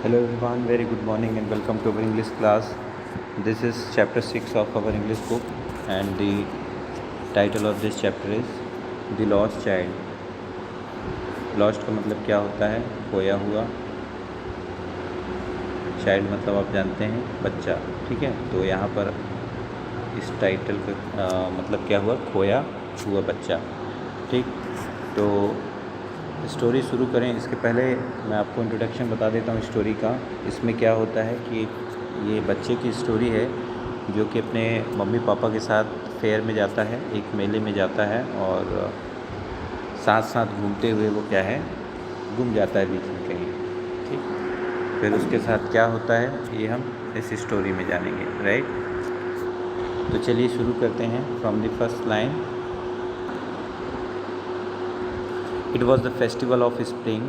Hello everyone, very good morning and welcome to our English class. This is chapter 6 of our English book and the title of this chapter is The Lost Child. Lost का मतलब क्या होता है? खोया हुआ. Child मतलब आप जानते हैं बच्चा, ठीक है. तो यहाँ पर इस टाइटल का मतलब क्या हुआ? खोया हुआ बच्चा, ठीक. तो स्टोरी शुरू करें इसके पहले मैं आपको इंट्रोडक्शन बता देता हूँ स्टोरी का. इसमें क्या होता है कि ये बच्चे की स्टोरी है जो कि अपने मम्मी पापा के साथ फेयर में जाता है, एक मेले में जाता है और साथ साथ घूमते हुए वो क्या है, गुम जाता है बीच में कहीं, ठीक. फिर उसके साथ क्या होता है ये हम इस स्टोरी में जानेंगे, राइट. तो चलिए शुरू करते हैं from the first line. It was the festival of spring.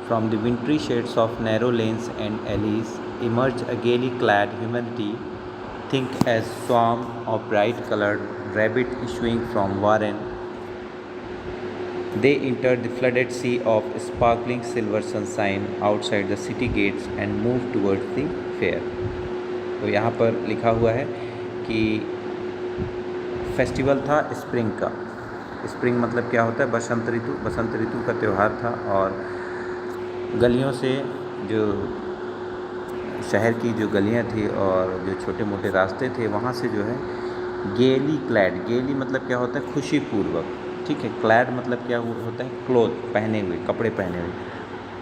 From the wintry shades of narrow lanes and alleys emerged a gaily clad humanity. Think a swarm of bright-colored rabbits issuing from Warren. They entered the flooded sea of sparkling silver sunshine outside the city gates and moved towards the fair. तो यहाँ पर लिखा हुआ है कि festival था spring का. Spring मतलब क्या होता है? बसंत ऋतु. बसंत ऋतु का त्यौहार था और गलियों से जो शहर की जो गलियां थी और जो छोटे मोटे रास्ते थे वहाँ से जो है गेली क्लैड. गेली मतलब क्या होता है? खुशीपूर्वक, ठीक है. क्लैड मतलब क्या होता है? क्लोथ, पहने हुए, कपड़े पहने हुए.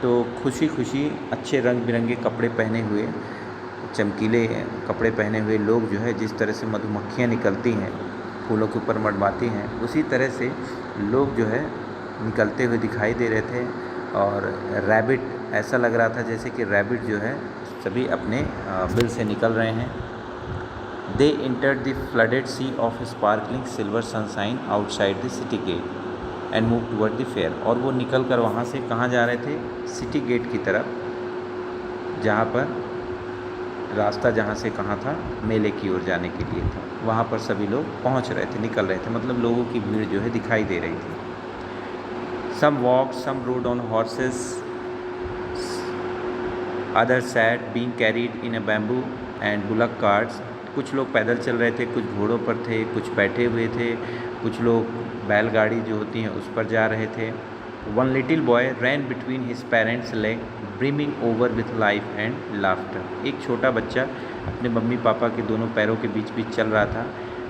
तो खुशी खुशी अच्छे रंग बिरंगे कपड़े पहने हुए, चमकीले कपड़े पहने हुए लोग जो है जिस तरह से मधुमक्खियाँ निकलती हैं फूलों के ऊपर मंडवाती हैं, उसी तरह से लोग जो है निकलते हुए दिखाई दे रहे थे. और रैबिट, ऐसा लग रहा था जैसे कि रैबिट जो है सभी अपने बिल से निकल रहे हैं. They entered the flooded sea of sparkling silver sunshine outside the city gate and move toward the fair. और वो निकल कर वहाँ से कहाँ जा रहे थे? सिटी गेट की तरफ, जहाँ पर रास्ता जहाँ से कहाँ था? मेले की ओर जाने के लिए था. वहाँ पर सभी लोग पहुँच रहे थे, निकल रहे थे, मतलब लोगों की भीड़ जो है दिखाई दे रही थी. Some walk, some rode on horses, other sat being carried in a bamboo and bullock carts. कुछ लोग पैदल चल रहे थे, कुछ घोड़ों पर थे, कुछ बैठे हुए थे, कुछ लोग बैलगाड़ी जो होती हैं उस पर जा रहे थे. One little boy ran between his parents' legs, brimming over with life and laughter. एक छोटा बच्चा अपने मम्मी पापा के दोनों पैरों के बीच बीच चल रहा था.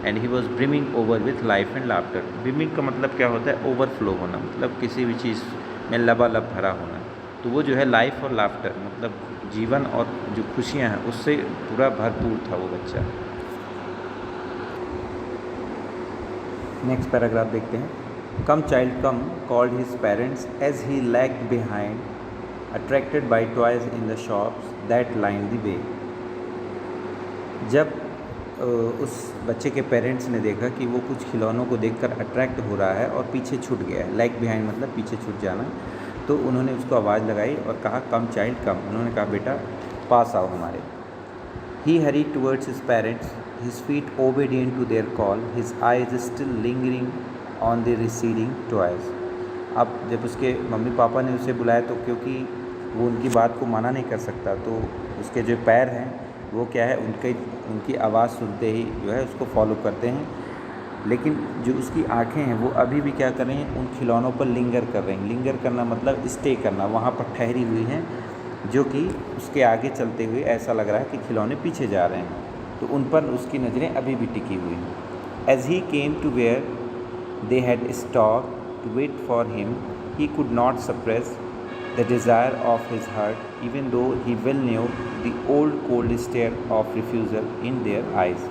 And he was brimming over with life and laughter. Brimming का मतलब क्या होता है? ओवरफ्लो होना, मतलब किसी भी चीज़ में लबालब भरा होना. तो वो जो है लाइफ और लाफ्टर मतलब जीवन और जो खुशियाँ हैं उससे पूरा भरपूर था वो बच्चा. नेक्स्ट पैराग्राफ देखते हैं. Come child come, called his parents as he lagged behind, attracted by toys in the shops that lined the way. जब उस बच्चे के पेरेंट्स ने देखा कि वो कुछ खिलौनों को देखकर अट्रैक्ट हो रहा है और पीछे छूट गया है. लैग बिहाइंड मतलब पीछे छूट जाना. तो उन्होंने उसको आवाज़ लगाई और कहा कम चाइल्ड कम. उन्होंने कहा बेटा पास आओ हमारे. He hurried towards his parents, his feet obedient to their call, his eyes still lingering on the receding toys. अब जब उसके मम्मी पापा ने उसे बुलाया तो क्योंकि वो उनकी बात को माना नहीं कर सकता, तो उसके जो पैर हैं वो क्या है, उनकी आवाज़ सुनते ही जो है उसको फॉलो करते हैं. लेकिन जो उसकी आँखें हैं वो अभी भी क्या कर रही हैं? उन खिलौनों पर लिंगर कर रही हैं. लिंगर करना मतलब स्टे करना, वहाँ पर ठहरी हुई हैं, जो कि उसके आगे चलते हुए ऐसा लग रहा है कि खिलौने पीछे जा रहे हैं. तो उन पर उसकी नज़रें अभी भी टिकी हुई हैं. As he came to where they had stopped to wait for him, he could not suppress the desire of his heart, even though he well knew the old cold stare of refusal in their eyes.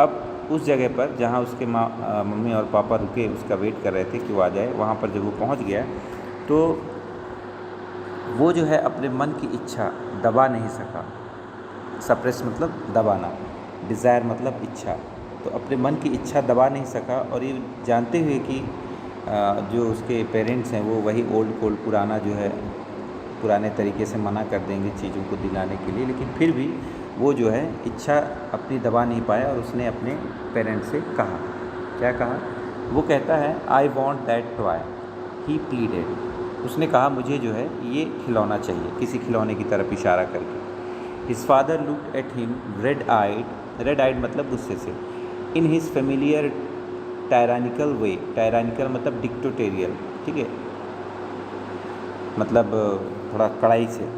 अब उस जगह पर जहाँ उसके mummy और पापा रुके उसका वेट कर रहे थे कि वो आ जाए, वहाँ पर जब वो पहुँच गया तो वो जो है अपने मन की इच्छा दबा नहीं सका. सप्रेस मतलब दबाना, डिज़ायर मतलब इच्छा. तो अपने मन की इच्छा दबा नहीं सका और ये जानते हुए कि जो उसके पेरेंट्स हैं वो वही ओल्ड कोल्ड पुराना जो है पुराने तरीके से मना कर देंगे चीज़ों को दिलाने के लिए, लेकिन फिर भी वो जो है इच्छा अपनी दबा नहीं पाया और उसने अपने पेरेंट्स से कहा. क्या कहा? वो कहता है I want that toy. He pleaded. उसने कहा मुझे जो है ये खिलौना चाहिए, किसी खिलौने की तरफ इशारा करके। His father looked at him red eyed मतलब गुस्से से, इन हिज फेमिलियर टायरानिकल वे। टायरानिकल मतलब डिक्टेटोरियल, ठीक है, मतलब थोड़ा कड़ाई से,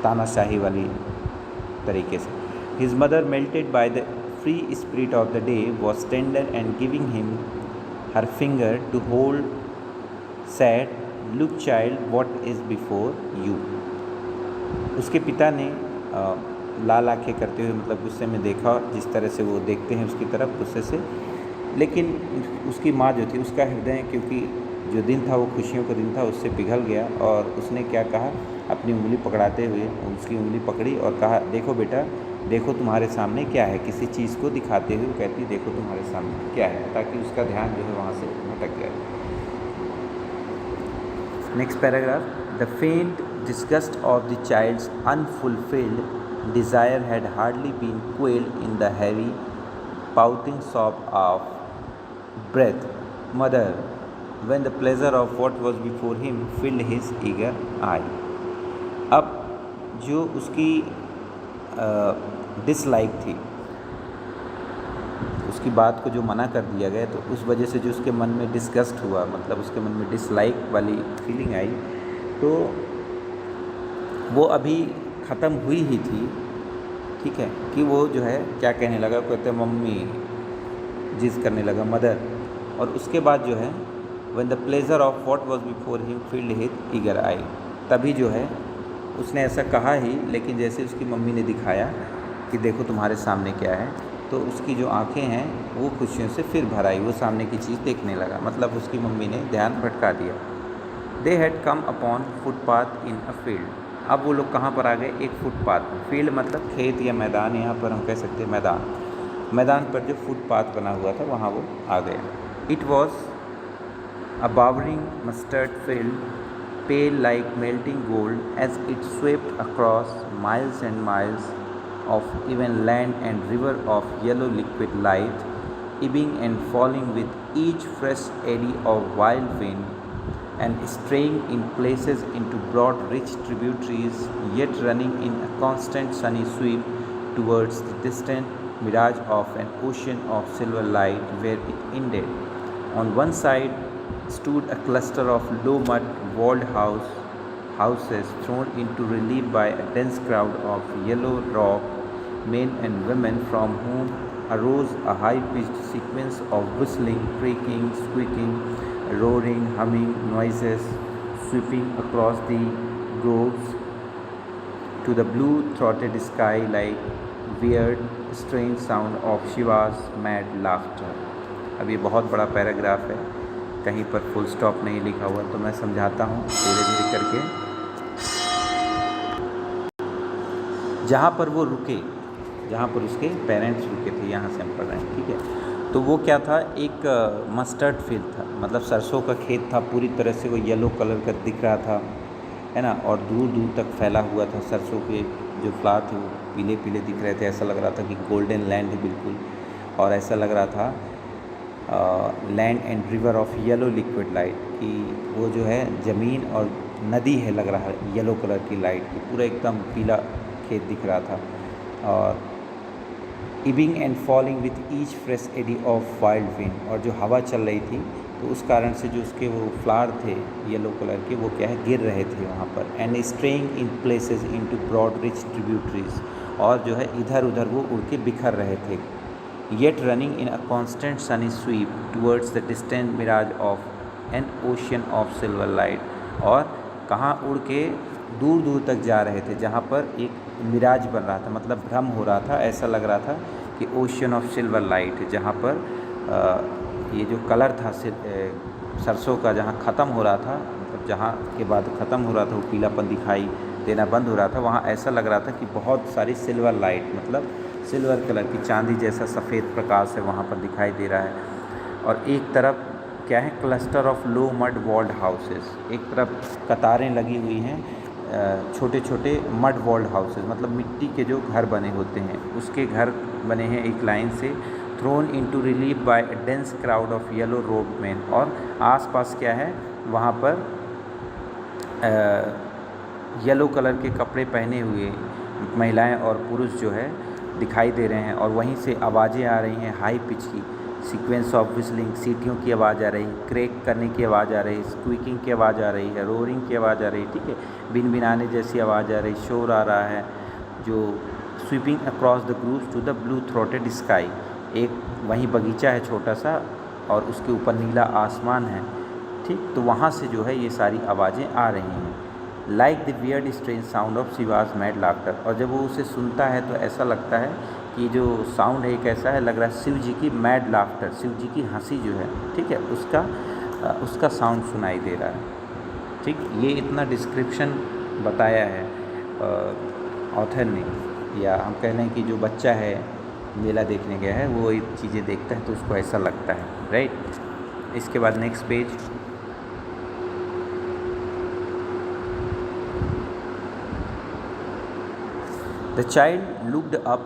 तानाशाही वाली तरीके से। His mother melted by the free spirit of the day was tender and giving him her finger to hold said, look child what is before you. उसके पिता ने लाल आँखें करते हुए मतलब गुस्से में देखा, जिस तरह से वो देखते हैं उसकी तरफ गुस्से से, लेकिन उसकी माँ जो थी उसका हृदय, क्योंकि जो दिन था वो खुशियों का दिन था, उससे पिघल गया और उसने क्या कहा, अपनी उंगली पकड़ाते हुए उसकी उंगली पकड़ी और कहा देखो बेटा, देखो तुम्हारे सामने क्या है, किसी चीज़ को दिखाते हुए कहती देखो तुम्हारे सामने क्या है, ताकि उसका ध्यान जो है वहाँ से भटक जाए। नेक्स्ट पैराग्राफ, द फेंट disgust of the child's unfulfilled desire had hardly been quelled in the heavy, pouting sob of breath, mother, when the pleasure of what was before him filled his eager eye. अब जो उसकी dislike थी, उसकी बात को जो मना कर दिया गया, तो उस वजह से जो उसके मन में डिस्गस्ट हुआ, मतलब उसके मन में डिसलाइक वाली फीलिंग आई, तो वो अभी ख़त्म हुई ही थी, ठीक है, कि वो जो है क्या कहने लगा, कहते मम्मी, जिस करने लगा मदर, और उसके बाद जो है when the pleasure of what was before him filled his eager eye, तभी जो है उसने ऐसा कहा ही, लेकिन जैसे उसकी मम्मी ने दिखाया कि देखो तुम्हारे सामने क्या है, तो उसकी जो आंखें हैं वो खुशियों से फिर भर आई, वो सामने की चीज़ देखने लगा, मतलब उसकी मम्मी ने ध्यान भटका दिया। They had come upon footpath in a field, अब वो लोग कहाँ पर आ गए, एक फुटपाथ में। फील्ड मतलब खेत या मैदान, यहाँ पर हम कह सकते हैं मैदान, मैदान पर जो फुटपाथ बना हुआ था वहाँ वो आ गया। It was a flowering mustard field, pale like melting gold as it swept across miles and miles of even land and river of yellow liquid light, ebbing and falling with each fresh eddy of wild wind, and straying in places into broad rich tributaries, yet running in a constant sunny sweep towards the distant mirage of an ocean of silver light where it ended. On one side stood a cluster of low mud walled houses thrown into relief by a dense crowd of yellow rock, men and women from whom arose a high-pitched sequence of whistling, creaking, squeaking, roaring, humming noises sweeping across the groves to the blue-throated sky like weird, strange sound of Shiva's mad laughter. अब ये बहुत बड़ा paragraph है, कहीं पर full stop नहीं लिखा हुआ, तो मैं समझाता हूँ धीरे धीरे करके। जहाँ पर वो रुके, जहाँ पर उसके पेरेंट्स रुके थे, यहाँ से हम पढ़ रहे हैं, ठीक है, तो वो क्या था, एक मस्टर्ड फील्ड था, मतलब सरसों का खेत था, पूरी तरह से वो येलो कलर का दिख रहा था, है ना, और दूर दूर तक फैला हुआ था। सरसों के जो फ्लावर थे वो पीले पीले दिख रहे थे, ऐसा लग रहा था कि गोल्डन लैंड है बिल्कुल, और ऐसा लग रहा था land and river of yellow liquid light, कि वो जो है ज़मीन और नदी है, लग रहा है येलो कलर की लाइट की, पूरा एकदम पीला खेत दिख रहा था। और ebbing and falling with each fresh eddy of wild wind, और जो हवा चल रही थी तो उस कारण से जो उसके वो फ्लावर थे येलो कलर के, वो क्या है, गिर रहे थे वहाँ पर। And straying in places into broad rich tributaries, और जो है इधर उधर वो उड़ के बिखर रहे थे। Yet running in a constant sunny sweep towards the distant mirage of an ocean of silver light, और कहाँ उड़ के दूर दूर तक जा रहे थे, जहाँ पर एक मिराज बन रहा था, मतलब भ्रम हो रहा था, ऐसा लग रहा था कि ओशन ऑफ सिल्वर लाइट, जहाँ पर ये जो कलर था सरसों का, जहाँ ख़त्म हो रहा था, मतलब जहाँ के बाद ख़त्म हो रहा था वो पीलापन दिखाई देना बंद हो रहा था, वहाँ ऐसा लग रहा था कि बहुत सारी सिल्वर लाइट, मतलब सिल्वर कलर की चांदी जैसा सफ़ेद प्रकाश है वहाँ पर दिखाई दे रहा है। और एक तरफ क्या है, cluster of low mud walled houses, एक तरफ कतारें लगी हुई हैं छोटे छोटे मड वॉल्ड हाउसेस, मतलब मिट्टी के जो घर बने होते हैं उसके घर बने हैं एक लाइन से। Throne into relief by a dense crowd of yellow रोब मैन, और आसपास क्या है, वहाँ पर येलो कलर के कपड़े पहने हुए महिलाएं और पुरुष जो है दिखाई दे रहे हैं, और वहीं से आवाज़ें आ रही हैं हाई पिच की, सीक्वेंस ऑफ विस्लिंग, सीटियों की आवाज़ आ रही, क्रैक करने की आवाज़ आ रही, स्क्वीकिंग की आवाज़ आ रही है, रोरिंग की आवाज़ आ रही, ठीक है, बिन-बिनाने जैसी आवाज़ आ रही, शोर आ रहा है, जो sweeping across the grooves to the blue throated sky. एक वहीं बगीचा है छोटा सा और उसके ऊपर नीला आसमान है, ठीक, तो वहाँ से जो है ये सारी आवाज़ें आ रही हैं। Like the weird strange sound of Shiva's mad laughter, और जब वो उसे सुनता है तो ऐसा लगता है कि जो साउंड है कैसा है, लग रहा है शिव जी की मैड लाफ्टर, शिव जी की हंसी जो है, ठीक है, उसका साउंड सुनाई दे रहा है, ठीक। ये इतना डिस्क्रिप्शन बताया है ऑथर ने, या हम कह लें कि जो बच्चा है मेला देखने गया है वो ये चीज़ें देखता है तो उसको ऐसा लगता है, राइट। इसके बाद next page. The child looked up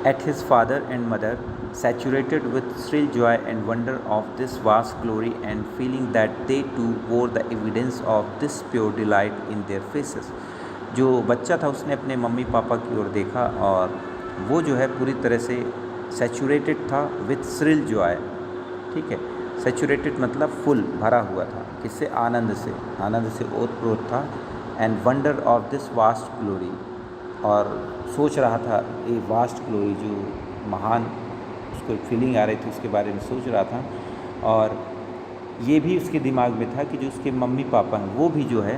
at his father and mother, saturated with shrill joy and wonder of this vast glory, and feeling that they too bore the evidence of this pure delight in their faces. जो बच्चा था उसने अपने mummy papa की ओर देखा और वो जो है पूरी तरह से सैचुरेटेड था विथ श्रिल जॉय, ठीक है, सैचुरेटेड मतलब फुल भरा हुआ था, किससे, आनंद से ओतप्रोत था, and wonder of this vast glory, और सोच रहा था ये वास्ट ग्लोरी जो महान, उसको फीलिंग आ रही थी उसके बारे में सोच रहा था, और ये भी उसके दिमाग में था कि जो उसके मम्मी पापा हैं वो भी जो है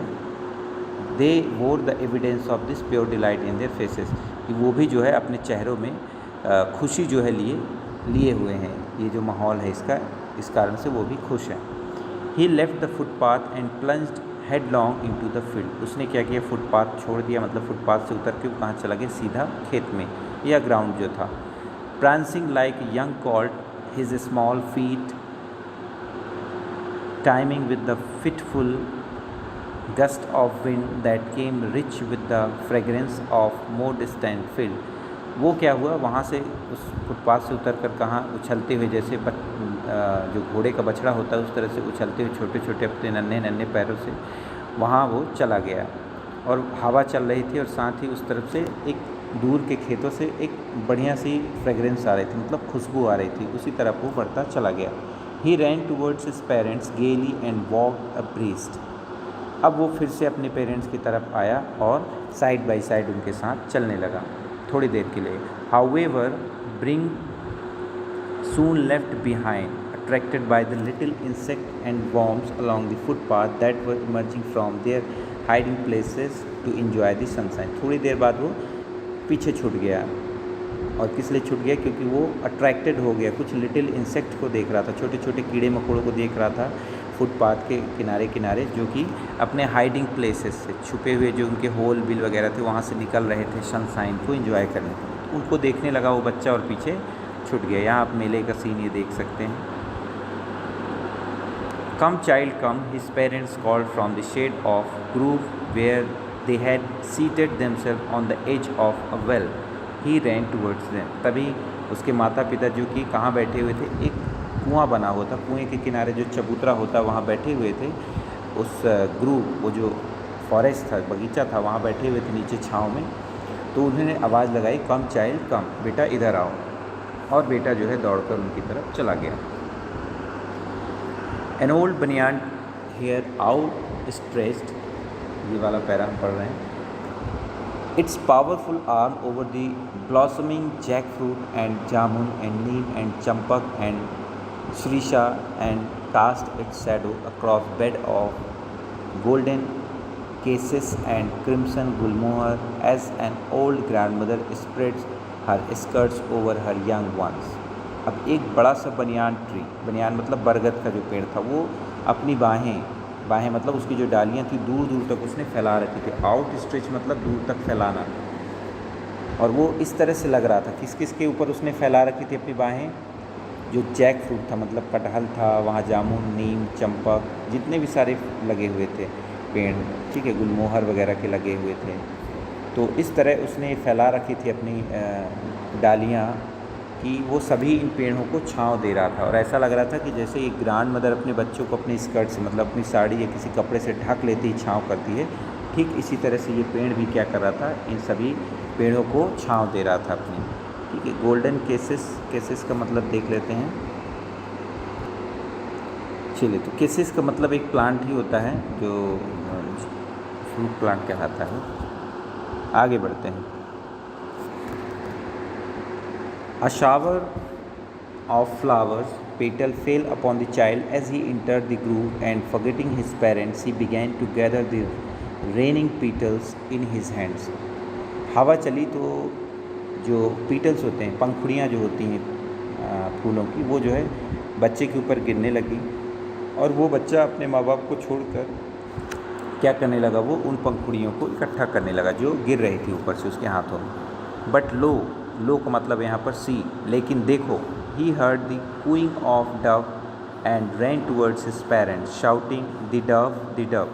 they wore the evidence of this pure delight in their faces, कि वो भी जो है अपने चेहरों में खुशी जो है लिए हुए हैं, ये जो माहौल है इसका, इस कारण से वो भी खुश हैं। He left the footpath and plunged headlong into the field, उसने क्या किया, फुटपाथ छोड़ दिया, मतलब फुटपाथ से उतर के वो कहाँ चला गया, सीधा खेत में या ग्राउंड जो था। Prancing like young called his small feet timing with the fitful gust of wind that came rich with the fragrance of more distant field. वो क्या हुआ, वहाँ से उस फुटपाथ से उतर कर कहाँ उछलते हुए, जैसे जो घोड़े का बछड़ा होता है उस तरह से उछलते हुए छोटे छोटे अपने नन्हे नन्हे पैरों से वहाँ वो चला गया, और हवा चल रही थी और साथ ही उस तरफ से एक दूर के खेतों से एक बढ़िया सी फ्रेगरेंस आ रही थी, मतलब खुशबू आ रही थी, उसी तरफ वो बढ़ता चला गया। ही रैन टूवर्ड्स हिज पेरेंट्स गेली एंड वॉकड अब्रीस्ट, अब वो फिर से अपने पेरेंट्स की तरफ आया और साइड बाय साइड उनके साथ चलने लगा थोड़ी देर के लिए। However bring soon left behind, attracted by the little insect and worms along the footpath that were emerging from their hiding places to enjoy the sunshine. थोड़ी देर बाद वो पीछे छूट गया, और किस लिए छूट गया, क्योंकि वो अट्रैक्टेड हो गया, कुछ लिटिल इंसेक्ट को देख रहा था, छोटे छोटे कीड़े मकोड़ों को देख रहा था फुटपाथ के किनारे किनारे, जो कि अपने हाइडिंग प्लेसेस से छुपे हुए जो उनके होल बिल वगैरह थे वहाँ से निकल रहे थे सनशाइन को एंजॉय करने, उनको देखने लगा वो बच्चा और पीछे छूट गया। यहाँ आप मेले का सीन ये देख सकते हैं। Come child come, his parents called from the shade of grove where they had seated themselves on the edge of a well, he ran towards them. तभी उसके माता पिता जो कि कहाँ बैठे हुए थे, एक कुआं बना हुआ था, कुएं के किनारे जो चबूतरा होता वहाँ बैठे हुए थे, उस ग्रूव, वो जो फॉरेस्ट था, बगीचा था, वहाँ बैठे हुए थे नीचे छाँव में। तो उन्होंने आवाज़ लगाई, कम चाइल्ड कम, बेटा इधर आओ, और बेटा जो है दौड़कर उनकी तरफ चला गया। एन ओल्ड बनियान हेयर आउट स्ट्रेच्ड, ये वाला पैरा हम पढ़ रहे हैं, its powerful arm over the blossoming jackfruit and jamun and neem and champak and shrisha, and cast its shadow across bed of golden cases and crimson gulmohar as an old grandmother spreads her skirts over her young ones. अब एक बड़ा सा banyan tree, बनियान मतलब बरगद का जो पेड़ था, वो अपनी बाहें मतलब उसकी जो डालियाँ थी दूर दूर तक उसने फैला रखी थी, आउट स्ट्रेच मतलब दूर तक फैलाना, और वो इस तरह से लग रहा था, किस किस के ऊपर उसने फैला रखी थी अपनी बाहें, जो जैक फ्रूट था मतलब कटहल था, वहाँ जामुन, नीम, चंपक, जितने भी सारे लगे हुए थे पेड़, ठीक है, गुलमोहर वगैरह के लगे हुए थे, तो इस तरह उसने फैला रखी थी अपनी डालियाँ कि वो सभी इन पेड़ों को छाँव दे रहा था, और ऐसा लग रहा था कि जैसे एक ग्रांड मदर अपने बच्चों को अपनी स्कर्ट से, मतलब अपनी साड़ी या किसी कपड़े से ढक लेती ही छाँव करती है, ठीक इसी तरह से ये पेड़ भी क्या कर रहा था, इन सभी पेड़ों को छाँव दे रहा था अपनी। ठीक है, गोल्डन केसेस का मतलब देख लेते हैं। चलिए, तो केसेस का मतलब एक प्लांट ही होता है जो फ्रूट प्लांट कहलाता है। आगे बढ़ते हैं। A shower of flowers petal fell upon the child as he entered the grove, and forgetting his parents, he began to gather the raining petals in his hands. हवा चली तो जो पीटल्स होते हैं, पंखुड़ियाँ जो होती हैं फूलों की, वो जो है बच्चे के ऊपर गिरने लगी, और वो बच्चा अपने माँ बाप को छोड़कर क्या करने लगा, वो उन पंखुड़ियों को इकट्ठा करने लगा जो गिर रही थी ऊपर से उसके हाथों में। बट लो का मतलब यहाँ पर सी, लेकिन देखो, he heard the cooing of dove and ran towards his parents shouting the dove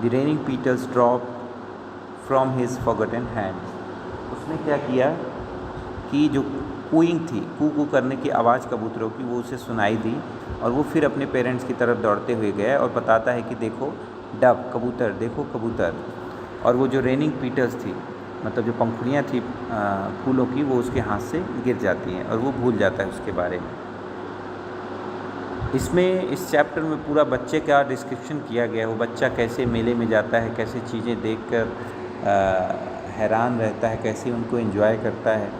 the raining petals drop from his forgotten hands. उसने क्या किया कि जो कूइंग थी, कू करने की आवाज़ कबूतरों की, वो उसे सुनाई दी, और वो फिर अपने पेरेंट्स की तरफ दौड़ते हुए गया और बताता है कि देखो डव, कबूतर, देखो कबूतर। और वो जो रेनिंग पीटल्स थी, मतलब जो पंखुड़ियाँ थी फूलों की, वो उसके हाथ से गिर जाती हैं और वो भूल जाता है उसके बारे में। इसमें इस चैप्टर में पूरा बच्चे का डिस्क्रिप्शन किया गया है। वो बच्चा कैसे मेले में जाता है, कैसे चीज़ें देखकर हैरान रहता है, कैसे उनको एंजॉय करता है।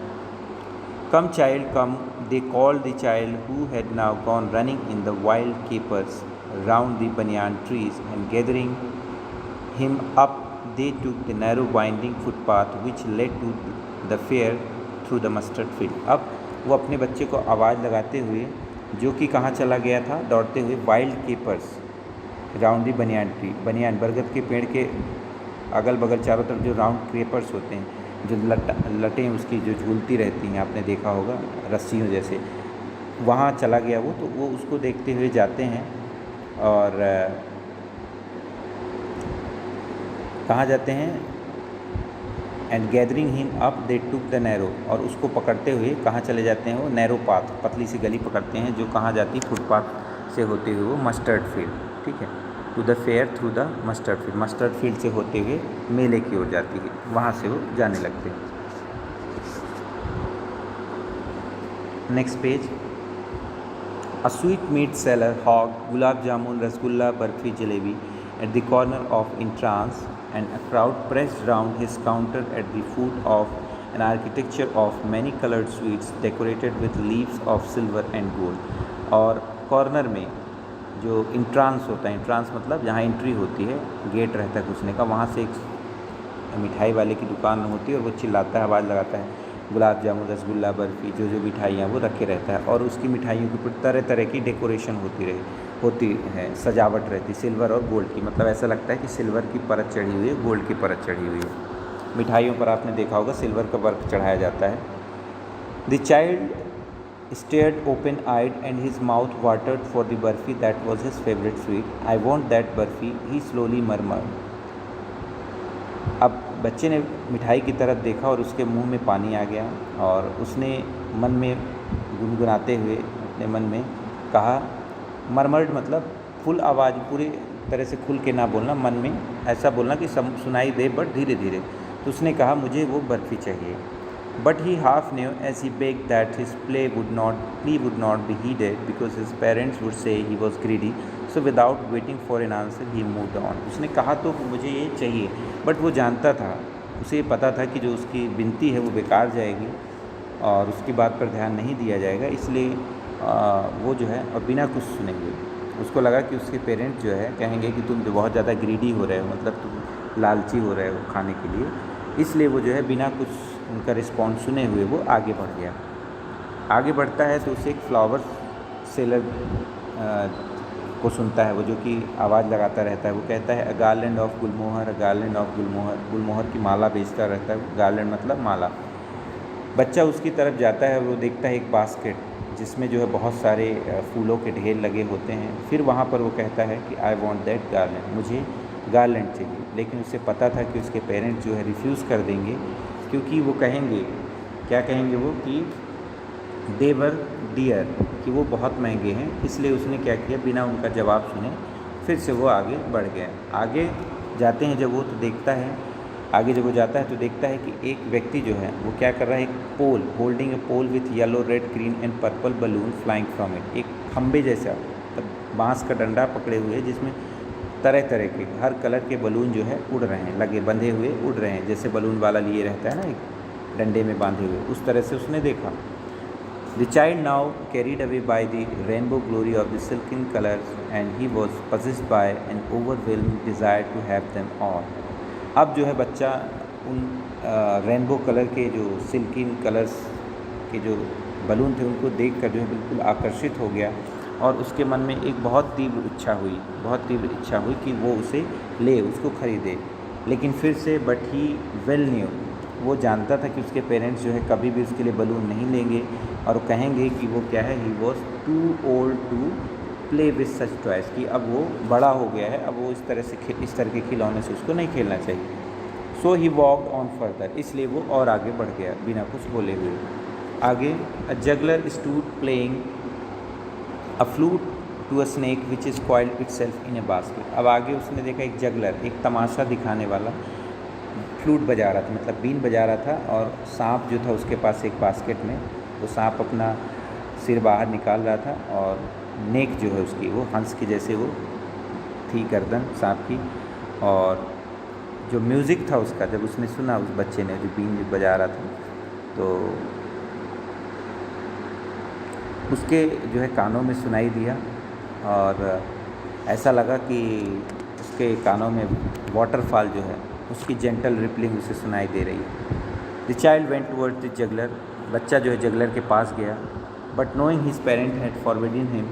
Come child come, they called the child who had now gone running in the wild keepers round the banyan trees, and gathering him up, they took the narrow winding footpath which led to the fair through the mustard field. अब वो अपने बच्चे को आवाज़ लगाते हुए, जो कि कहाँ चला गया था, दौड़ते हुए, वाइल्ड कीपर्स राउंड दी बनियान ट्री, बनियान बरगद के पेड़ के अगल बगल चारों तरफ जो राउंड क्रेपर्स होते हैं, जो लटें उसकी जो झूलती रहती हैं, आपने देखा होगा रस्सियों जैसे, वहाँ चला गया वो। तो वो उसको देखते हुए जाते हैं, और कहाँ जाते हैं, and gathering him up they took the narrow, और उसको पकड़ते हुए कहाँ चले जाते हैं, वो नैरो पाथ, पतली सी गली पकड़ते हैं जो कहाँ जाती है, फुटपाथ से होते हुए वो मस्टर्ड फील्ड, ठीक है, to the fair through the mustard field, mustard field से होते हुए मेले की ओर जाती है, वहाँ से वो जाने लगते हैं। Next page. A sweetmeat seller hawked gulab jamun, rasgulla, barfi, jalebi at the corner of entrance, and a crowd pressed round his counter at the foot of an architecture of many colored sweets decorated with leaves of silver and gold. और corner में जो entrance होता है, entrance मतलब जहाँ entry होती है, gate रहता है घुसने का, वहाँ से एक मिठाई वाले की दुकान होती है, और वो चिल्लाता है, आवाज़ लगाता है, गुलाब जामुन, रसगुल्ला, बर्फ़ी, जो मिठाइयाँ वो रखे रहता है, और उसकी मिठाइयों के ऊपर तरह तरह की डेकोरेशन होती है, सजावट रहती, सिल्वर और गोल्ड की, मतलब ऐसा लगता है कि सिल्वर की परत चढ़ी हुई है, गोल्ड की परत चढ़ी हुई है। मिठाइयों पर आपने देखा होगा सिल्वर का वर्क चढ़ाया जाता है। The child stared open eyed and his mouth watered for the barfi that was his favourite sweet. I want that barfi, he slowly murmured. अब बच्चे ने मिठाई की तरफ देखा और उसके मुंह में पानी आ गया, और उसने मन में गुनगुनाते हुए अपने मन में कहा, मरमर्ड मतलब फुल आवाज़, पूरी तरह से खुल के ना बोलना, मन में ऐसा बोलना कि सुनाई दे बट धीरे धीरे। तो उसने कहा, मुझे वो बर्फ़ी चाहिए। But he half knew as he begged that his play would not be heeded because his parents would say he was greedy, so without waiting for an answer he moved on. उसने कहा तो मुझे ये चाहिए, but वो जानता था, उसे ये पता था कि जो उसकी विनती है वो बेकार जाएगी और उसकी बात पर ध्यान नहीं दिया जाएगा, इसलिए वो जो है और बिना कुछ सुने हुए, उसको लगा कि उसके पेरेंट्स जो है कहेंगे कि तुम जो बहुत ज़्यादा ग्रीडी हो रहे हो, मतलब तुम लालची हो रहे हो खाने के लिए, इसलिए वो जो है बिना कुछ उनका रिस्पॉन्स सुने हुए वो आगे बढ़ गया। आगे बढ़ता है तो उसे एक फ्लावर सेलर को सुनता है, वो जो कि आवाज़ लगाता रहता है। वो कहता है, a garland of gulmohar, a garland of gulmohar. गुलमोहर की माला बेचता रहता है, गार्लैंड मतलब माला। बच्चा उसकी तरफ जाता है, वो देखता है एक बास्केट जिसमें जो है बहुत सारे फूलों के ढेर लगे होते हैं। फिर वहाँ पर वो कहता है कि आई वॉन्ट दैट गार्लैंड, मुझे गार्लैंड चाहिए। लेकिन उसे पता था कि उसके पेरेंट्स जो है रिफ्यूज़ कर देंगे, क्योंकि वो कहेंगे, क्या कहेंगे वो, कि देवर डियर कि वो बहुत महंगे हैं, इसलिए उसने क्या किया, बिना उनका जवाब सुने फिर से वो आगे बढ़ गया। आगे जाते हैं जब वो तो देखता है, आगे जब वो जाता है तो देखता है कि एक व्यक्ति जो है वो क्या कर रहा है, एक pole, holding a pole with yellow red green and purple balloon flying from it, एक खम्भे जैसा बांस का डंडा पकड़े हुए जिसमें तरह तरह के हर कलर के बलून जो है उड़ रहे हैं, लगे बंधे हुए उड़ रहे हैं, जैसे बलून वाला लिए रहता है ना एक डंडे में बांधे हुए, उस तरह से उसने देखा। The child now carried away by the rainbow glory of the silken colours and he was possessed by an overwhelming desire to have them all. अब जो है बच्चा उन रेनबो कलर के जो सिल्किन कलर्स के जो बलून थे उनको देखकर जो है बिल्कुल आकर्षित हो गया, और उसके मन में एक बहुत तीव्र इच्छा हुई कि वो उसे ले, उसको ख़रीदे। लेकिन फिर से बट ही वेल न्यू, वो जानता था कि उसके पेरेंट्स जो है कभी भी उसके लिए बलून नहीं लेंगे और कहेंगे कि वो क्या है, he was too old to play with such toys, कि अब वो बड़ा हो गया है, अब वो इस तरह के खिलौने से उसको नहीं खेलना चाहिए। सो ही वॉकड ऑन फर्दर, इसलिए वो और आगे बढ़ गया बिना कुछ बोले हुए। आगे a juggler stood playing a flute to a snake which is coiled itself in a basket. अब आगे उसने देखा एक जगलर, एक तमाशा दिखाने वाला फ्लूट बजा रहा था, मतलब बीन बजा रहा था, और सांप जो था उसके पास एक बास्केट में, वो सांप अपना सिर बाहर निकाल रहा था, और नेक जो है उसकी वो हंस की जैसे वो थी गर्दन सांप की। और जो म्यूज़िक था उसका, जब उसने सुना उस बच्चे ने जो बीन बजा रहा था, तो उसके जो है कानों में सुनाई दिया, और ऐसा लगा कि उसके कानों में वाटरफॉल जो है उसकी जेंटल रिपलिंग उसे सुनाई दे रही है। The child went towards the juggler, बच्चा जो है जगलर के पास गया, but knowing his parent had forbidden him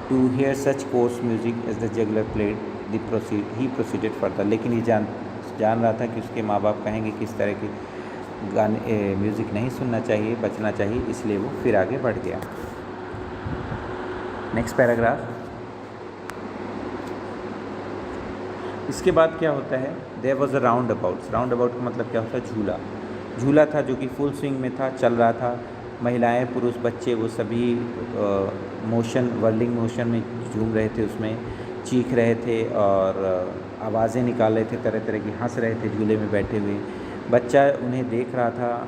to hear such coarse music as the juggler played he proceeded further. लेकिन ये जान रहा था कि उसके माँ बाप कहेंगे कि इस तरह के गाने म्यूज़िक नहीं सुनना चाहिए, बचना चाहिए, इसलिए वो फिर आगे बढ़ गया। Next paragraph. इसके बाद क्या होता है, there was a roundabout. Roundabout का मतलब क्या होता है, झूला। झूला था जो कि फुल स्विंग में था, चल रहा था। महिलाएं, पुरुष, बच्चे वो सभी वर्लिंग मोशन में झूम रहे थे, उसमें चीख रहे थे और आवाज़ें निकाल रहे थे, तरह तरह की हंस रहे थे झूले में बैठे हुए। बच्चा उन्हें देख रहा था,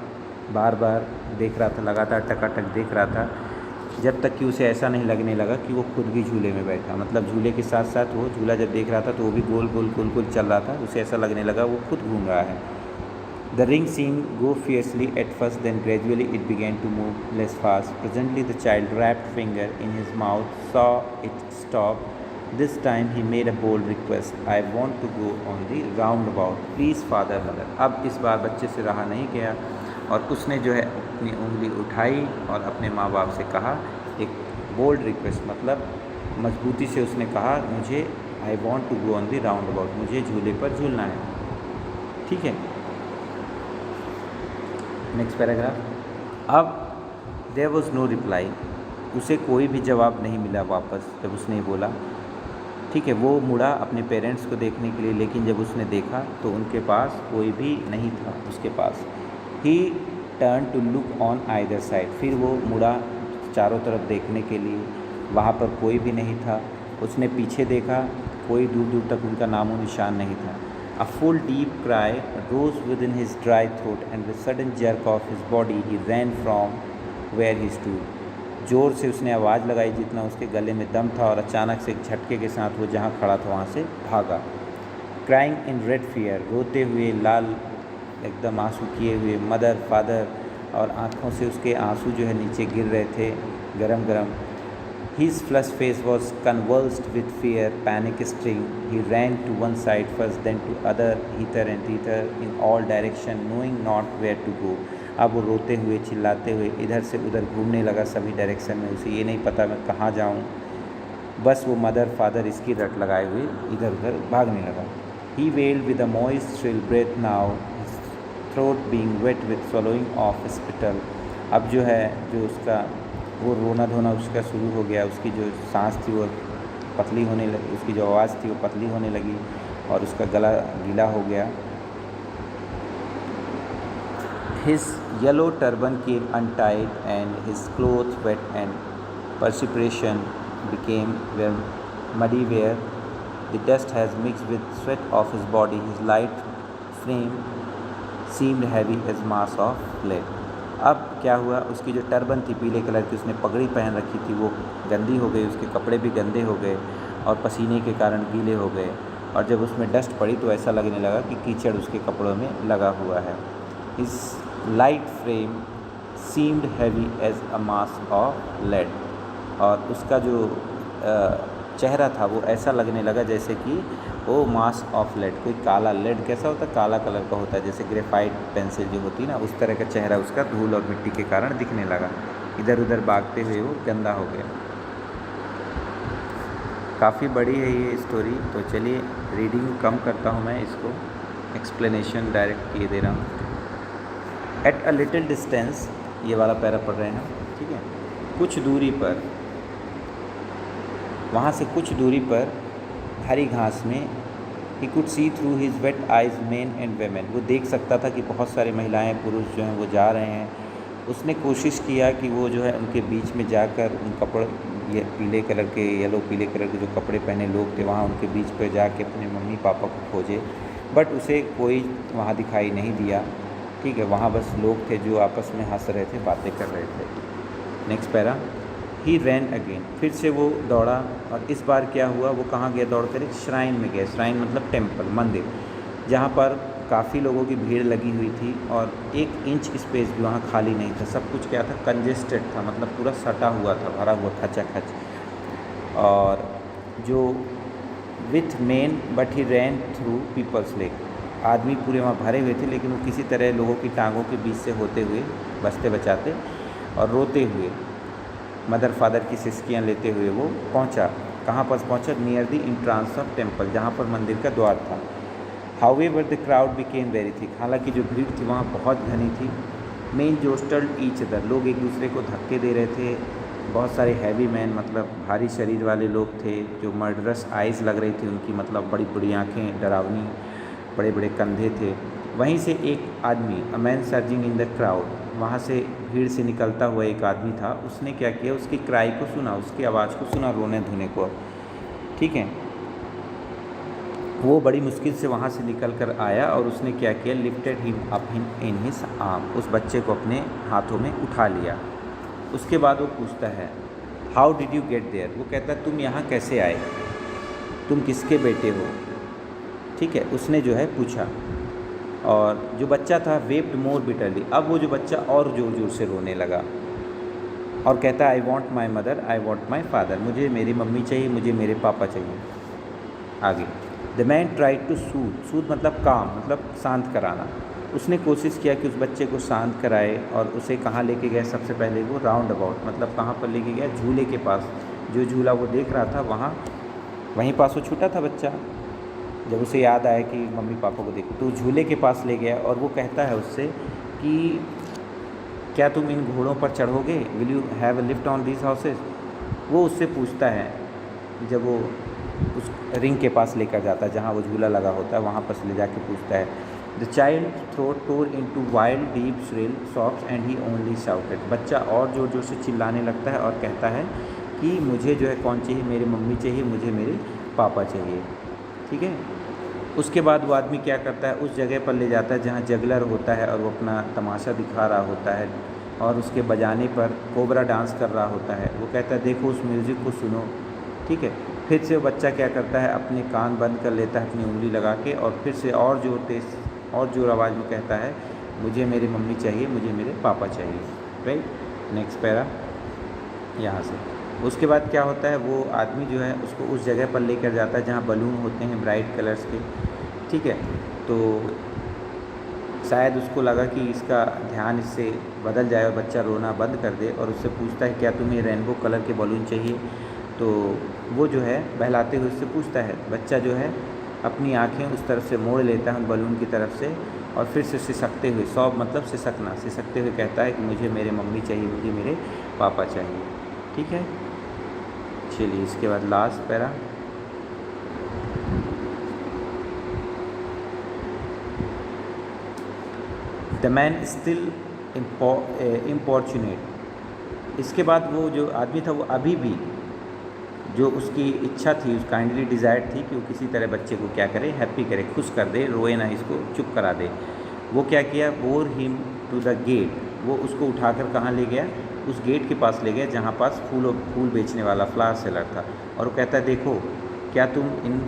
बार बार देख रहा था, लगातार टकाटक देख रहा था, जब तक कि उसे ऐसा नहीं लगने लगा कि वो खुद भी झूले में बैठा। मतलब झूले के साथ साथ वो झूला जब देख रहा था तो वो भी गोल गोल गोल गोल चल रहा था, उसे ऐसा लगने लगा वो खुद घूम रहा है। The ring seen go fiercely at first, then gradually it began to move less fast. Presently the child rapt finger in his mouth saw it stop. This time he made a bold request. I want to go on the roundabout. Please father, mother. अब इस बार बच्चे से रहा नहीं गया और उसने जो है अपनी उंगली उठाई और अपने माँ बाप से कहा, एक बोल्ड रिक्वेस्ट, मतलब मजबूती से उसने कहा, मुझे I want to go on the roundabout, मुझे झूले पर झूलना है। ठीक है, नेक्स्ट पैराग्राफ। अब there was no reply, उसे कोई भी जवाब नहीं मिला वापस जब उसने बोला। ठीक है, वो मुड़ा अपने पेरेंट्स को देखने के लिए, लेकिन जब उसने देखा तो उनके पास कोई भी नहीं था उसके पास। He turn to look on either side, फिर वो मुड़ा चारों तरफ देखने के लिए, वहाँ पर कोई भी नहीं था। उसने पीछे देखा, कोई दूर दूर तक उनका नामो निशान नहीं था। A full deep cry rose within his dry throat and with sudden jerk of his body he ran from where he stood. ज़ोर से उसने आवाज़ लगाई जितना उसके गले में दम था, और अचानक से एक झटके के साथ वो जहाँ खड़ा था वहाँ से भागा। क्राइंग इन रेड फियर, रोते हुए, लाल एकदम आंसू किए हुए, मदर फादर, और आँखों से उसके आंसू जो है नीचे गिर रहे थे गरम गरम। His flushed face was convulsed with fear, panic stricken. He ran to one side first, then to other, hither and thither, in all direction, knowing not where to go. अब वो रोते हुए, चिल्लाते हुए इधर से उधर घूमने लगा सभी डायरेक्शन में। उसे ये नहीं पता मैं कहाँ जाऊँ, बस वो मदर फादर इसकी रट लगाए हुए इधर उधर भागने लगा। He wailed with a moist shrill breath now, his throat being wet with swallowing of spittle. अब जो है, जो उसका वो रोना धोना उसका शुरू हो गया, उसकी जो सांस थी वो पतली होने लगी, उसकी जो आवाज़ थी वो पतली होने लगी और उसका गला गीला हो गया। His yellow turban came untied, and his clothes wet, and perspiration became muddy where the dust has mixed with sweat of his body. His light frame seemed heavy as mass of lead. अब क्या हुआ, उसकी जो turban थी पीले colour की, उसने पगड़ी पहन रखी थी, वो गंदी हो गई, उसके कपड़े भी गंदे हो गए और पसीने के कारण गीले हो गए। और जब उसमें डस्ट पड़ी तो ऐसा लगने लगा कि कीचड़ उसके कपड़ों में लगा हुआ है। His light frame seemed heavy as a mass of lead, और उसका जो चेहरा था वो ऐसा लगने लगा जैसे कि वो मास ऑफ लेड, कोई काला लेड कैसा होता है, काला कलर का होता है, जैसे ग्रेफाइट पेंसिल जो होती है ना, उस तरह का चेहरा उसका धूल और मिट्टी के कारण दिखने लगा। इधर उधर भागते हुए वो गंदा हो गया। काफ़ी बड़ी है ये स्टोरी, तो चलिए रीडिंग कम करता हूँ मैं, इसको एक्सप्लेनेशन डायरेक्ट किए दे रहा हूँ। एट अ लिटिल डिस्टेंस, ये वाला पैरा पढ़ रहे हैं, ठीक है। कुछ दूरी पर, वहाँ से कुछ दूरी पर हरी घास में, he could see through his weight eyes main and women, वो देख सकता था कि बहुत सारी महिलाएं पुरुष जो हैं वो जा रहे हैं। उसने कोशिश किया कि वो जो है उनके बीच में जाकर उन कपड़े, ये पीले कलर के, येलो पीले कलर के जो कपड़े पहने लोग थे, वहाँ उनके बीच पर जाके अपने मम्मी पापा को खोजे, बट उसे कोई वहाँ दिखाई नहीं दिया, ठीक है। वहाँ बस लोग थे जो आपस में हंस रहे थे, बातें कर रहे थे। नेक्स्ट पैरा, ही रैन अगेन, फिर से वो दौड़ा, और इस बार क्या हुआ, वो कहाँ गया दौड़ कर, एक श्राइन में गया। श्राइन मतलब टेम्पल, मंदिर, जहाँ पर काफ़ी लोगों की भीड़ लगी हुई थी और 1 इंच स्पेस भी वहाँ खाली नहीं था। सब कुछ क्या था, कंजेस्टेड था, मतलब पूरा सटा हुआ था, भरा हुआ, खचाखच। और जो with men but he ran through people's lake, आदमी पूरे वहाँ भरे हुए थे, लेकिन वो किसी तरह लोगों की टांगों के बीच से होते हुए, बचते बचाते और रोते हुए, मदर फादर की सिसकियाँ लेते हुए वो पहुँचा। कहाँ पर पहुँचा, near the entrance of temple, जहाँ पर मंदिर का द्वार था। However the crowd became very thick, हालांकि जो भीड़ थी वहाँ बहुत घनी थी। मेन जोस्टल्ड ईच अदर, लोग एक दूसरे को धक्के दे रहे थे। बहुत सारे हैवी मैन, मतलब भारी शरीर वाले लोग थे, जो मर्डरस आइज़ लग रही थी उनकी, मतलब बड़ी बड़ी आँखें, डरावनी, बड़े बड़े कंधे थे। वहीं से एक आदमी, a man surging in the crowd, वहाँ से भीड़ से निकलता हुआ एक आदमी था। उसने क्या किया, उसकी क्राई को सुना, उसकी आवाज़ को सुना, रोने धोने को, ठीक है। वो बड़ी मुश्किल से वहाँ से निकल कर आया और उसने क्या किया, lifted him up in his arm, उस बच्चे को अपने हाथों में उठा लिया। उसके बाद वो पूछता है, how did you get there, वो कहता है तुम यहाँ कैसे आए, तुम किसके बेटे हो, ठीक है, उसने जो है पूछा। और जो बच्चा था वेप्ड मोर बिटरली, अब वो जो बच्चा और ज़ोर ज़ोर से रोने लगा और कहता है, I want my mother, I want my father, मुझे मेरी मम्मी चाहिए, मुझे मेरे पापा चाहिए। आगे, the man tried to soothe मतलब काम, मतलब शांत कराना। उसने कोशिश किया कि उस बच्चे को शांत कराए और उसे कहाँ लेके गया, सबसे पहले वो राउंड अबाउट, मतलब कहाँ पर लेके गया, झूले के पास। जो झूला वो देख रहा था वहाँ, वहीं पास वो छूटा था बच्चा। जब उसे याद आया कि मम्मी पापा को देखो, तो झूले के पास ले गया और वो कहता है उससे कि क्या तुम इन घोड़ों पर चढ़ोगे, will you have a lift on these houses. वो उससे पूछता है, जब वो उस रिंग के पास लेकर जाता है जहाँ वो झूला लगा होता है, वहाँ पर से ले जाके पूछता है। The child throat tore into wild deep shrill soft and he only shouted, बच्चा और जोर जोर से चिल्लाने लगता है और कहता है कि मुझे जो है कौन चाहिए, मेरी मम्मी चाहिए, मुझे मेरे पापा चाहिए, ठीक है। उसके बाद वो आदमी क्या करता है, उस जगह पर ले जाता है जहाँ जगलर होता है और वो अपना तमाशा दिखा रहा होता है और उसके बजाने पर कोबरा डांस कर रहा होता है। वो कहता है देखो उस म्यूज़िक को सुनो, ठीक है। फिर से वो बच्चा क्या करता है, अपने कान बंद कर लेता है अपनी उंगली लगा के, और फिर से और जोर आवाज़ में कहता है, मुझे मेरी मम्मी चाहिए, मुझे मेरे पापा चाहिए, राइट। नेक्स्ट पैरा यहाँ से। उसके बाद क्या होता है, वो आदमी जो है उसको उस जगह पर लेकर जाता है जहाँ बलून होते हैं ब्राइट कलर्स के, ठीक है। तो शायद उसको लगा कि इसका ध्यान इससे बदल जाए और बच्चा रोना बंद कर दे, और उससे पूछता है क्या तुम्हें रेनबो कलर के बलून चाहिए। तो वो जो है बहलाते हुए उससे पूछता है, बच्चा जो है अपनी आँखें उस तरफ से मोड़ लेता है उन बलून की तरफ से, और फिर से सिसकते हुए, सॉब मतलब सिसकना, सिसकते हुए कहता है कि मुझे मेरे मम्मी चाहिए, मुझे मेरे पापा चाहिए, ठीक है। चलिए इसके बाद last para. The man still importunate. इसके बाद वो जो आदमी था वो अभी भी, जो उसकी इच्छा थी, उस काइंडली डिज़ायर थी कि वो किसी तरह बच्चे को क्या करे, हैप्पी करे, खुश कर दे, रोए ना, इसको चुप करा दे। वो क्या किया, bore him to the gate, वो उसको उठाकर कहाँ ले गया, उस गेट के पास ले गया जहाँ पास फूल बेचने वाला फ्लावर सेलर था। और वो कहता है देखो क्या तुम इन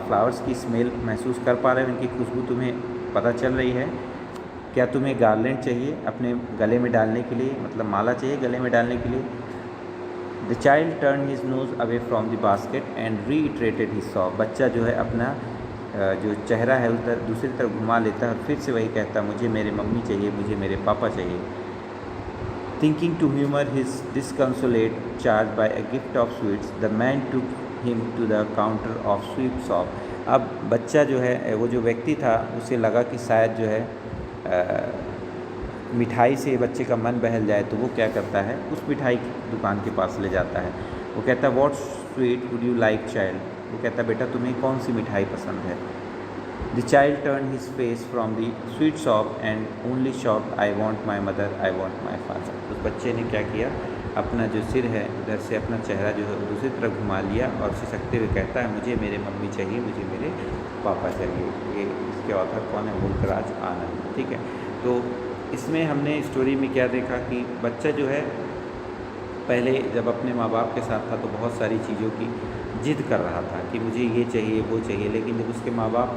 फ्लावर्स की स्मेल महसूस कर पा रहे हो, इनकी खुशबू तुम्हें पता चल रही है, क्या तुम्हें गार्लेंड चाहिए अपने गले में डालने के लिए, मतलब माला चाहिए गले में डालने के लिए। The child turn his nose away from the basket and reiterated his sob. बच्चा जो है अपना जो चेहरा है उधर दूसरी तरफ घुमा लेता है और फिर से वही कहता है मुझे मेरे मम्मी चाहिए, मुझे मेरे पापा चाहिए। Thinking to humour his disconsolate charge by a gift of sweets the man took him to the counter of sweet shop. अब बच्चा जो है, वो जो व्यक्ति था, उसे लगा कि शायद जो है मिठाई से बच्चे का मन बहल जाए, तो वो क्या करता है, उस मिठाई की दुकान के पास ले जाता है। वो कहता है what sweet would you like child. वो कहता है बेटा तुम्हें कौन सी मिठाई पसंद है। The child turn his face from the sweet shop and only shop I want my mother, I want my father. उस बच्चे ने क्या किया, अपना जो सिर है उधर से अपना चेहरा जो है दूसरी तरफ घुमा लिया और सिसकते हुए कहता है मुझे मेरे मम्मी चाहिए, मुझे मेरे पापा चाहिए। ये इसके ऑथर कौन है, मुल्कराज आनंद। ठीक है, तो इसमें हमने स्टोरी में क्या देखा कि बच्चा जो है पहले जब अपने माँ बाप के साथ था तो बहुत सारी चीज़ों की जिद कर रहा था कि मुझे ये चाहिए वो चाहिए, लेकिन जब उसके माँ बाप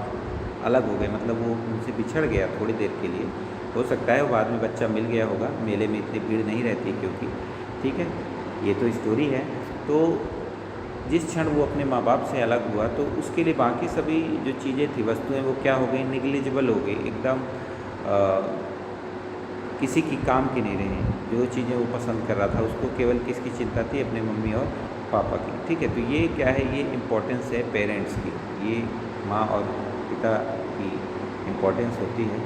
अलग हो गए, मतलब वो उनसे बिछड़ गया थोड़ी देर के लिए, हो सकता है वो बाद में बच्चा मिल गया होगा, मेले में इतनी भीड़ नहीं रहती क्योंकि, ठीक है, ये तो स्टोरी है। तो जिस क्षण वो अपने माँ बाप से अलग हुआ तो उसके लिए बाकी सभी जो चीज़ें थी, वस्तुएं, वो क्या हो गई, निग्लिजिबल हो गई, एकदम किसी की काम की नहीं रही। जो चीज़ें वो पसंद कर रहा था उसको केवल किसकी चिंता थी, अपने मम्मी और पापा की। ठीक है, तो ये क्या है, ये इम्पोर्टेंस है पेरेंट्स की, ये माँ और पिता की इम्पोर्टेंस होती है।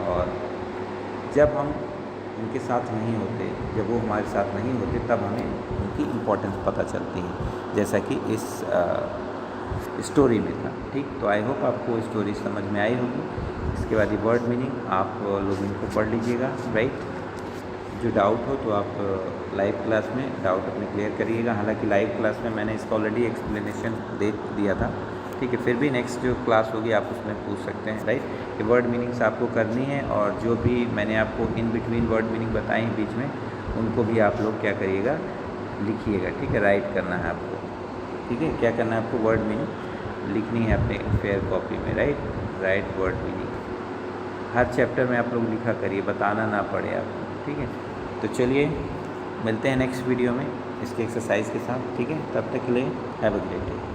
और जब हम उनके साथ नहीं होते, जब वो हमारे साथ नहीं होते, तब हमें उनकी इम्पोर्टेंस पता चलती है, जैसा कि इस स्टोरी में था। ठीक, तो आई होप आपको स्टोरी समझ में आई होगी। इसके बाद ये वर्ड मीनिंग आप लोग इनको पढ़ लीजिएगा, राइट। जो डाउट हो तो आप लाइव क्लास में डाउट अपने क्लियर करिएगा। हालांकि लाइव क्लास में मैंने इसका ऑलरेडी एक्सप्लेनेशन दे दिया था, ठीक है, फिर भी नेक्स्ट जो क्लास होगी आप उसमें पूछ सकते हैं, राइट। ये वर्ड मीनिंग्स आपको करनी है और जो भी मैंने आपको इन बिटवीन वर्ड मीनिंग बताई बीच में, उनको भी आप लोग क्या करिएगा, लिखिएगा, ठीक है, राइट करना है आपको, ठीक है। क्या करना है आपको, वर्ड मीनिंग लिखनी है अपने फेयर कॉपी में, राइट वर्ड मीनिंग हर चैप्टर में आप लोग लिखा करिए, बताना ना पड़े आपको, ठीक है। तो चलिए मिलते हैं नेक्स्ट वीडियो में इसके एक्सरसाइज के साथ, ठीक है। तब तक के लिए हैव अ ग्रेट डे।